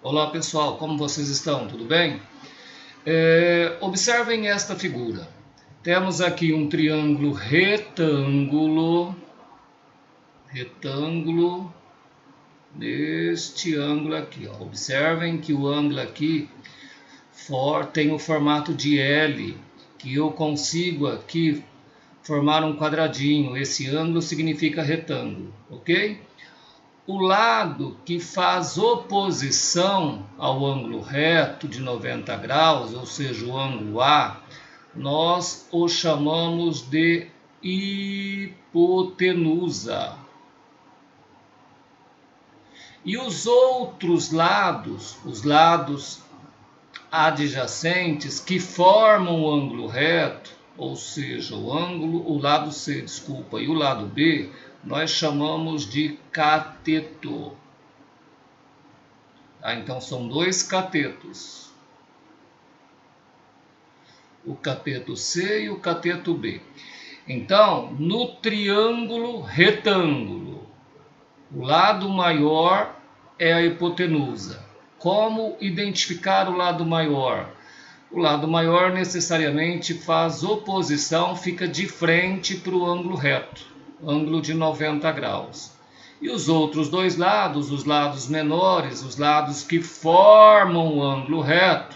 Olá pessoal, como vocês estão? Tudo bem? Observem esta figura. Temos aqui um triângulo retângulo, neste ângulo aqui. Ó. Observem que o ângulo aqui tem o formato de L, que eu consigo aqui formar um quadradinho. Esse ângulo significa retângulo, ok? O lado que faz oposição ao ângulo reto de 90 graus, ou seja, o ângulo A, nós o chamamos de hipotenusa. E os outros lados, os lados adjacentes que formam o ângulo reto, ou seja, o lado C, e o lado B, nós chamamos de cateto. Então são dois catetos, o cateto C e o cateto B. Então, no triângulo retângulo, o lado maior é a hipotenusa. Como identificar o lado maior? O lado maior necessariamente faz oposição, fica de frente para o ângulo reto, ângulo de 90 graus. E os outros dois lados, os lados menores, os lados que formam o ângulo reto,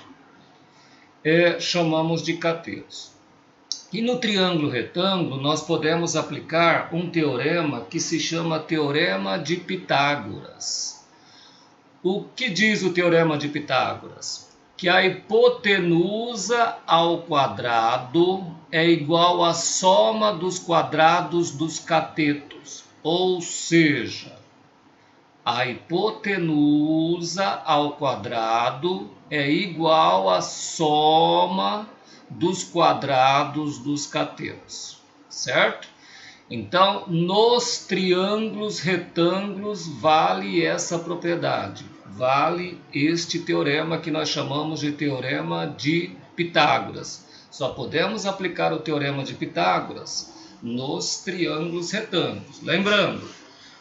chamamos de catetos. E no triângulo retângulo nós podemos aplicar um teorema que se chama Teorema de Pitágoras. O que diz o Teorema de Pitágoras? Que a hipotenusa ao quadrado é igual à soma dos quadrados dos catetos. Ou seja, a hipotenusa ao quadrado é igual à soma dos quadrados dos catetos, certo? Então, nos triângulos retângulos vale essa propriedade, vale este teorema que nós chamamos de Teorema de Pitágoras. Só podemos aplicar o Teorema de Pitágoras nos triângulos retângulos. Lembrando,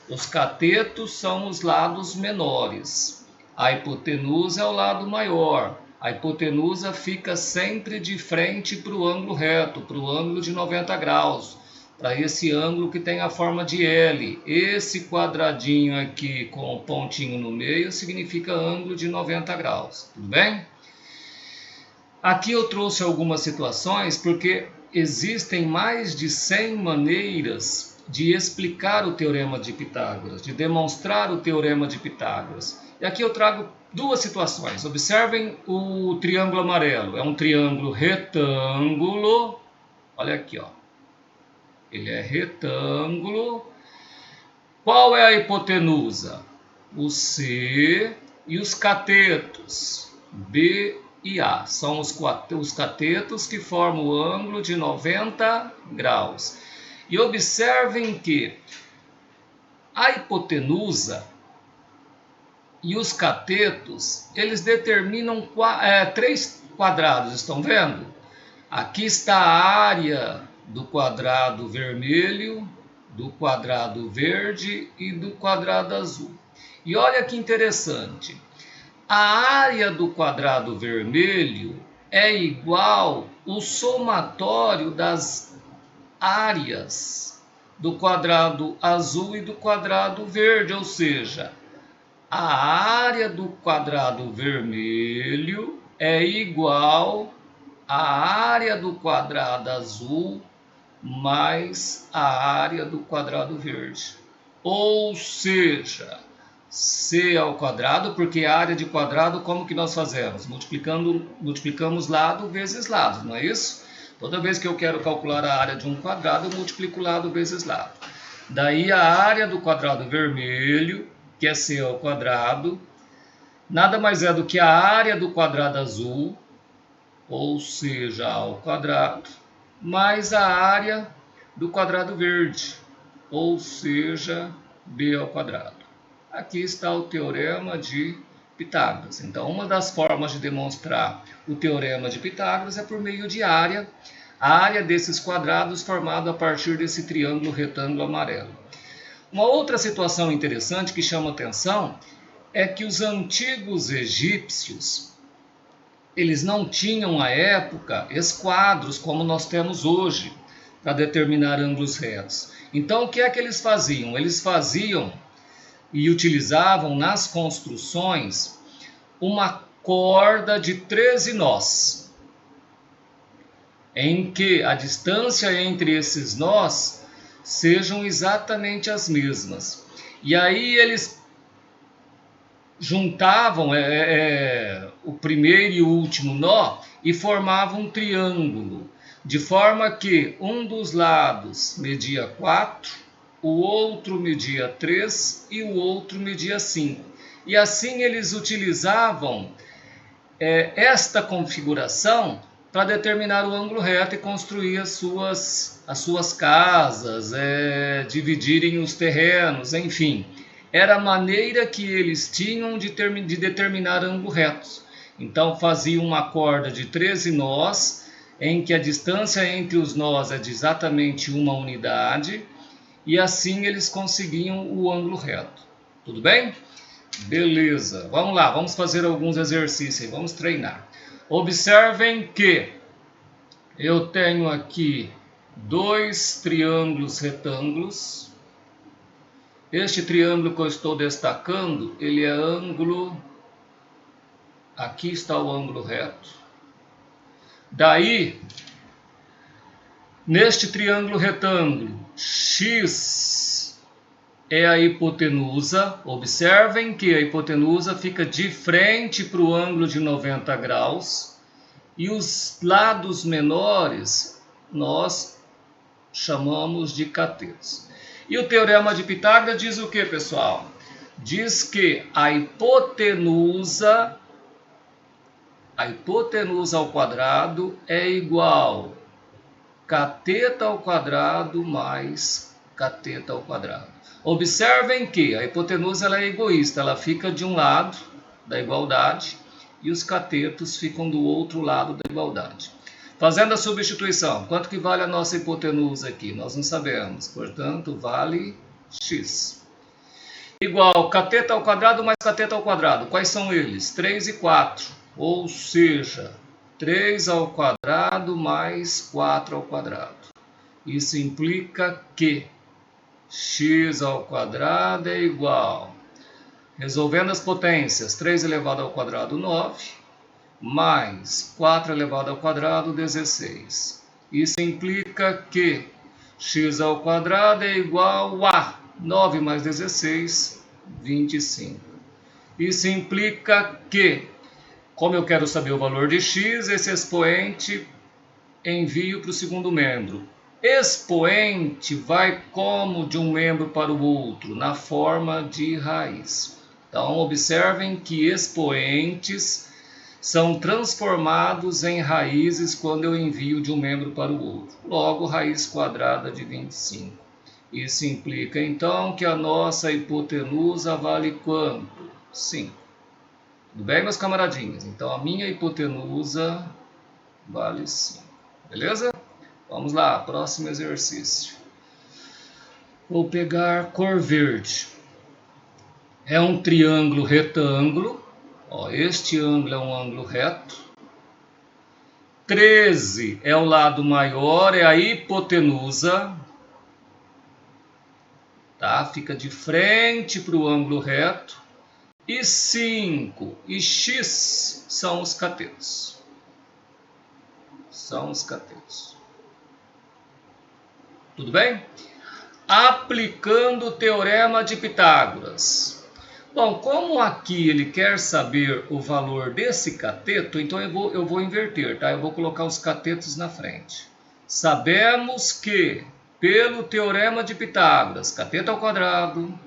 os catetos são os lados menores, a hipotenusa é o lado maior. A hipotenusa fica sempre de frente para o ângulo reto, para o ângulo de 90 graus, para esse ângulo que tem a forma de L. Esse quadradinho aqui com o pontinho no meio significa ângulo de 90 graus, tudo bem? Aqui eu trouxe algumas situações porque existem mais de 100 maneiras de explicar o Teorema de Pitágoras, de demonstrar o Teorema de Pitágoras. E aqui eu trago duas situações. Observem o triângulo amarelo. É um triângulo retângulo. Olha aqui, ó. Ele é retângulo. Qual é a hipotenusa? O C e os catetos, B e A. São os catetos que formam o ângulo de 90 graus. E observem que a hipotenusa e os catetos, eles determinam três quadrados, estão vendo? Aqui está a área do quadrado vermelho, do quadrado verde e do quadrado azul. E olha que interessante, a área do quadrado vermelho é igual ao somatório das áreas do quadrado azul e do quadrado verde, ou seja, a área do quadrado vermelho é igual à área do quadrado azul mais a área do quadrado verde. Ou seja, C ao quadrado, porque a área de quadrado, como que nós fazemos? Multiplicamos lado vezes lado, não é isso? Toda vez que eu quero calcular a área de um quadrado, eu multiplico lado vezes lado. Daí a área do quadrado vermelho, que é C ao quadrado, nada mais é do que a área do quadrado azul, ou seja, A ao quadrado, mais a área do quadrado verde, ou seja, B ao quadrado. Aqui está o Teorema de Pitágoras. Então, uma das formas de demonstrar o Teorema de Pitágoras é por meio de área, a área desses quadrados formada a partir desse triângulo retângulo amarelo. Uma outra situação interessante que chama atenção é que os antigos egípcios, eles não tinham à época esquadros como nós temos hoje para determinar ângulos retos. Então o que é que eles faziam? Eles faziam e utilizavam nas construções uma corda de 13 nós, em que a distância entre esses nós sejam exatamente as mesmas. E aí eles juntavam o primeiro e o último nó e formavam um triângulo, de forma que um dos lados media 4, o outro media 3 e o outro media 5. E assim eles utilizavam esta configuração para determinar o ângulo reto e construir as suas casas, dividirem os terrenos, enfim. Era a maneira que eles tinham de determinar ângulos retos. Então faziam uma corda de 13 nós, em que a distância entre os nós é de exatamente uma unidade, e assim eles conseguiam o ângulo reto. Tudo bem? Beleza, vamos lá, vamos fazer alguns exercícios, vamos treinar. Observem que eu tenho aqui 2 triângulos retângulos. Este triângulo que eu estou destacando, ele é ângulo, aqui está o ângulo reto. Daí, neste triângulo retângulo, X é a hipotenusa. Observem que a hipotenusa fica de frente para o ângulo de 90 graus. E os lados menores nós chamamos de catetos. E o Teorema de Pitágoras diz o que, pessoal? Diz que a hipotenusa ao quadrado é igual cateto ao quadrado mais cateto ao quadrado. Observem que a hipotenusa ela é egoísta, ela fica de um lado da igualdade e os catetos ficam do outro lado da igualdade. Fazendo a substituição, quanto que vale a nossa hipotenusa aqui? Nós não sabemos, portanto, vale x. Igual cateto ao quadrado mais cateto ao quadrado. Quais são eles? 3 e 4, ou seja, 3 ao quadrado mais 4 ao quadrado. Isso implica que x ao quadrado é igual, resolvendo as potências, 3 elevado ao quadrado, 9, mais 4 elevado ao quadrado, 16. Isso implica que x ao quadrado é igual a 9 mais 16, 25. Isso implica que, como eu quero saber o valor de x, esse expoente envio para o segundo membro. Expoente vai como de um membro para o outro, na forma de raiz. Então, observem que expoentes são transformados em raízes quando eu envio de um membro para o outro. Logo, raiz quadrada de 25. Isso implica, então, que a nossa hipotenusa vale quanto? 5. Tudo bem, meus camaradinhos? Então, a minha hipotenusa vale 5. Beleza? Vamos lá, próximo exercício. Vou pegar cor verde. É um triângulo retângulo. Ó, este ângulo é um ângulo reto. 13 é o lado maior, é a hipotenusa. Tá? Fica de frente para o ângulo reto. E 5 e x são os catetos. São os catetos. Tudo bem? Aplicando o Teorema de Pitágoras. Bom, como aqui ele quer saber o valor desse cateto, então eu vou inverter, tá? Eu vou colocar os catetos na frente. Sabemos que, pelo Teorema de Pitágoras, cateto ao quadrado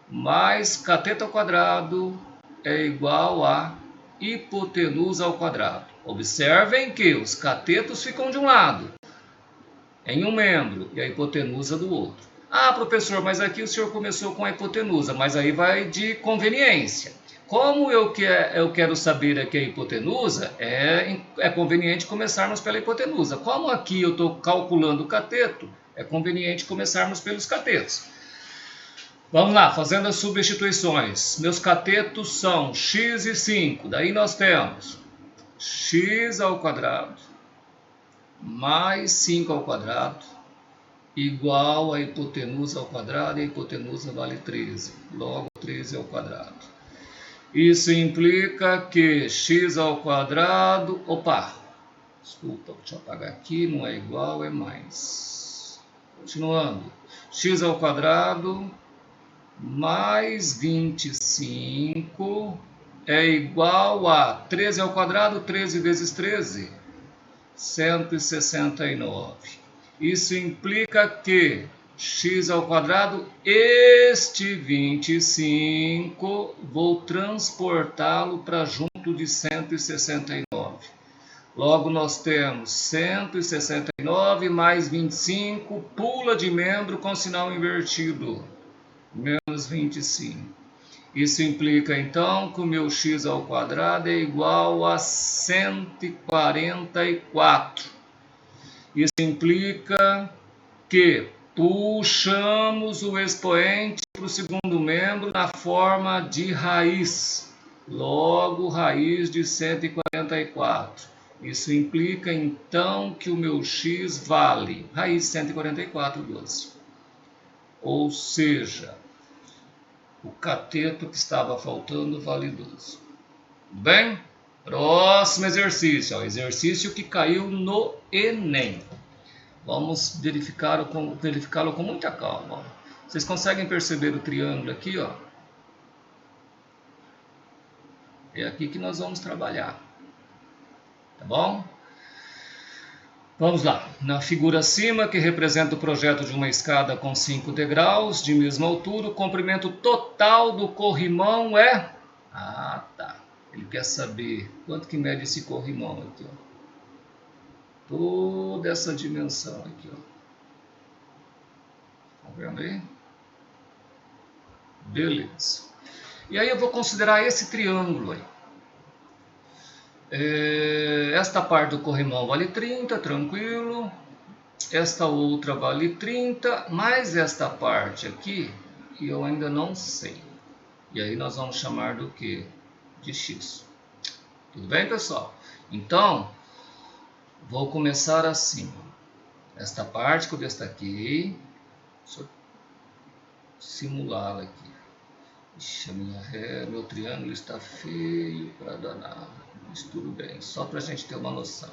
mais cateto ao quadrado é igual a hipotenusa ao quadrado. Observem que os catetos ficam de um lado, em um membro, e a hipotenusa do outro. Ah, professor, mas aqui o senhor começou com a hipotenusa, mas aí vai de conveniência. Como eu quero saber aqui a hipotenusa, é conveniente começarmos pela hipotenusa. Como aqui eu estou calculando o cateto, é conveniente começarmos pelos catetos. Vamos lá, fazendo as substituições. Meus catetos são x e 5. Daí nós temos x ao quadrado mais 5 ao quadrado igual a hipotenusa ao quadrado, e a hipotenusa vale 13. Logo, 13 ao quadrado. Isso implica que x ao quadrado... Opa! Desculpa, deixa eu apagar aqui. Não é igual, é mais. Continuando. X ao quadrado mais 25 é igual a 13 ao quadrado, 13 vezes 13, 169. Isso implica que x ao quadrado, este 25, vou transportá-lo para junto de 169. Logo, nós temos 169 mais 25, pula de membro com sinal invertido, menos 25. Isso implica, então, que o meu x ao quadrado é igual a 144. Isso implica que puxamos o expoente para o segundo membro na forma de raiz. Logo, raiz de 144. Isso implica, então, que o meu x vale raiz de 144, 12. Ou seja, o cateto que estava faltando vale 12. Bem? Próximo exercício. Exercício que caiu no Enem. Vamos verificá-lo com muita calma. Vocês conseguem perceber o triângulo aqui, ó? É aqui que nós vamos trabalhar. Tá bom? Vamos lá. Na figura acima, que representa o projeto de uma escada com 5 degraus de mesma altura, o comprimento total do corrimão é... Ah, tá. Ele quer saber quanto que mede esse corrimão aqui, ó. Toda essa dimensão aqui, ó. Tá vendo aí? Beleza. E aí eu vou considerar esse triângulo aí. Esta parte do corrimão vale 30, tranquilo. Esta outra vale 30, mais esta parte aqui, que eu ainda não sei. E aí nós vamos chamar do que? De x. Tudo bem, pessoal? Então, vou começar assim. Esta parte que eu destaquei, deixa eu simulá-la aqui. Ixi, meu triângulo está feio para danar. Mas tudo bem, só para a gente ter uma noção.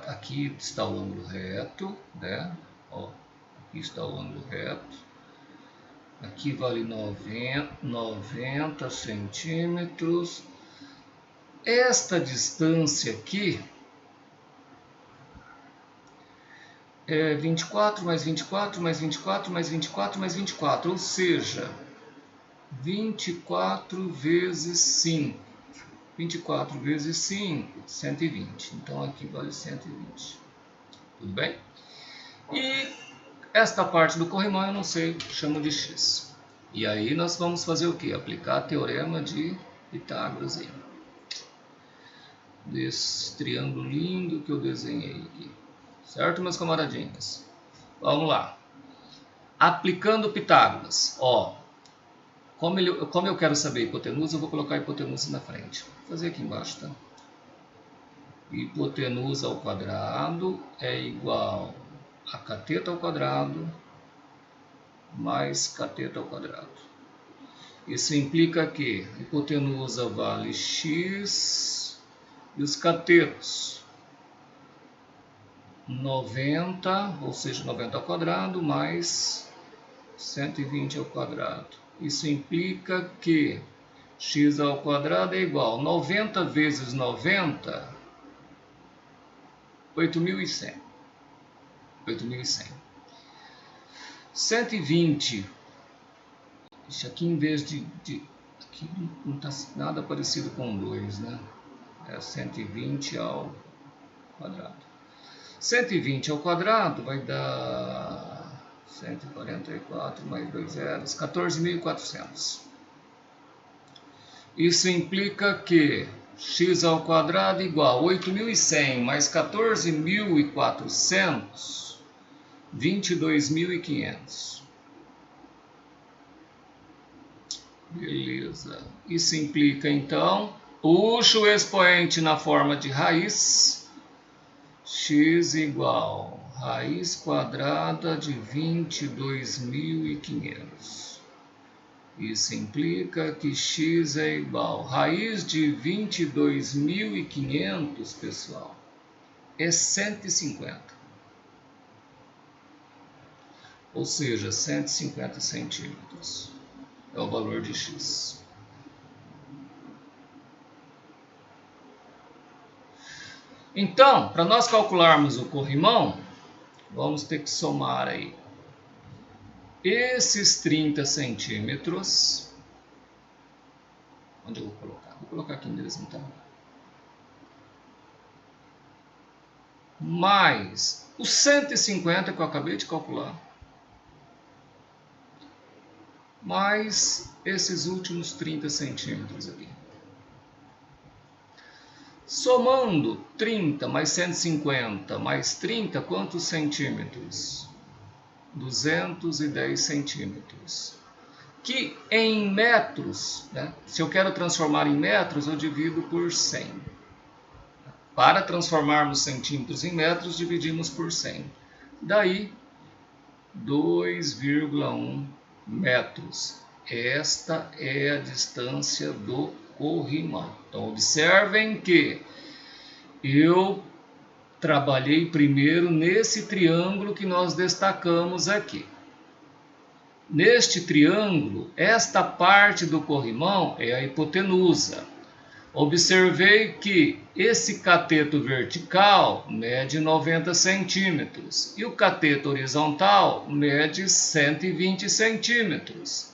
Aqui está o ângulo reto, né? Ó, aqui está o ângulo reto. Aqui vale 90 centímetros. Esta distância aqui é 24 mais 24 mais 24 mais 24 mais 24, ou seja, 24 vezes 5. 24 vezes 5, 120. Então aqui vale 120. Tudo bem? E esta parte do corrimão eu não sei, chamo de x. E aí nós vamos fazer o quê? Aplicar teorema de Pitágoras aí. Desse triângulo lindo que eu desenhei aqui. Certo, meus camaradinhos? Vamos lá. Aplicando Pitágoras. Ó, como eu quero saber a hipotenusa, eu vou colocar a hipotenusa na frente. Vou fazer aqui embaixo, tá? Hipotenusa ao quadrado é igual a cateto ao quadrado mais cateto ao quadrado. Isso implica que a hipotenusa vale x e os catetos 90, ou seja, 90 ao quadrado mais 120 ao quadrado. Isso implica que x ao quadrado é igual a 90 vezes 90, 8.100. 8.100. 120. Isso aqui em vez de aqui não está nada parecido com 2, né? É 120 ao quadrado. 120 ao quadrado vai dar 144 mais 2 zeros, 14.400. Isso implica que x ao quadrado igual a 8.100 mais 14.400, 22.500. Beleza. Isso implica, então, puxo o expoente na forma de raiz. X igual raiz quadrada de 22.500. Isso implica que x é igual raiz de 22.500, pessoal, é 150. Ou seja, 150 centímetros é o valor de x. Então, para nós calcularmos o corrimão, vamos ter que somar aí esses 30 centímetros. Onde eu vou colocar? Vou colocar aqui mesmo, tá? Mais os 150 que eu acabei de calcular. Mais esses últimos 30 centímetros aqui. Somando 30 mais 150 mais 30, quantos centímetros? 210 centímetros. Que em metros, né? Se eu quero transformar em metros, eu divido por 100. Para transformarmos centímetros em metros, dividimos por 100. Daí, 2,1 metros. Esta é a distância do corrimão. Então, observem que eu trabalhei primeiro nesse triângulo que nós destacamos aqui. Neste triângulo, esta parte do corrimão é a hipotenusa. Observei que esse cateto vertical mede 90 centímetros e o cateto horizontal mede 120 centímetros.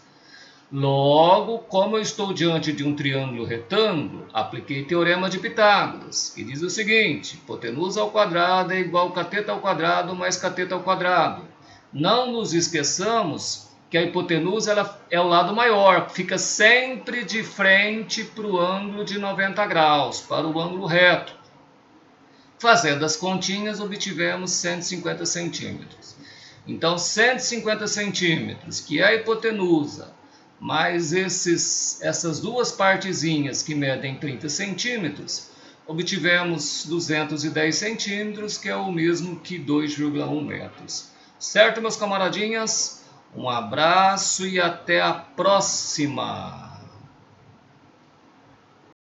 Logo, como eu estou diante de um triângulo retângulo, apliquei teorema de Pitágoras, que diz o seguinte: hipotenusa ao quadrado é igual cateto ao quadrado mais cateto ao quadrado. Não nos esqueçamos que a hipotenusa ela é o lado maior, fica sempre de frente para o ângulo de 90 graus, para o ângulo reto. Fazendo as continhas, obtivemos 150 centímetros. Então, 150 centímetros, que é a hipotenusa, mais essas duas partezinhas que medem 30 centímetros, obtivemos 210 centímetros, que é o mesmo que 2,1 metros. Certo, meus camaradinhas? Um abraço e até a próxima!